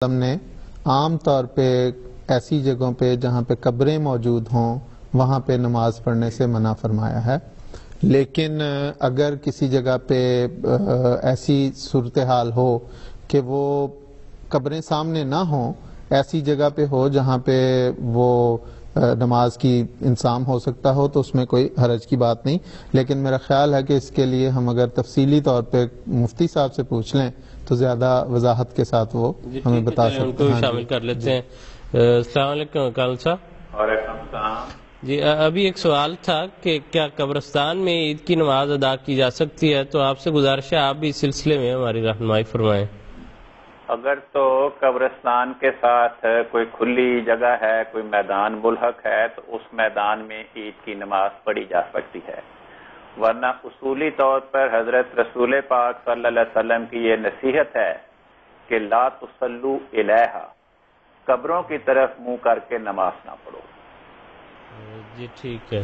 نے عام طور پہ ایسی جگہوں پہ جہاں پہ قبریں موجود ہوں وہاں پہ نماز پڑھنے سے منع فرمایا ہے، لیکن اگر کسی جگہ پہ ایسی صورتحال ہو کہ وہ قبریں سامنے نہ ہوں، ایسی جگہ پہ ہو جہاں پہ وہ نماز کی انتظام ہو سکتا ہو تو اس میں کوئی حرج کی بات نہیں، لیکن میرا خیال ہے کہ اس کے لیے ہم اگر تفصیلی طور پہ مفتی صاحب سے پوچھ لیں تو زیادہ وضاحت کے ساتھ وہ ہمیں بتا سکتے ہیں۔ ان کو بھی شامل کر لیتے ہیں۔ السلام علیکم کال صاحب۔ وعلیکم السلام۔ جی ابھی ایک سوال تھا کہ کیا قبرستان میں عید کی نماز ادا کی جا سکتی ہے؟ تو آپ سے گزارش ہے آپ بھی اس سلسلے میں ہماری رہنمائی فرمائیں۔ اگر تو قبرستان کے ساتھ کوئی کھلی جگہ ہے، کوئی میدان ملحق ہے تو اس میدان میں عید کی نماز پڑھی جا سکتی ہے، ورنہ اصولی طور پر حضرت رسول پاک صلی اللہ علیہ وسلم کی یہ نصیحت ہے کہ لا تصلوا الیہا، قبروں کی طرف منہ کر کے نماز نہ پڑھو۔ جی ٹھیک ہے۔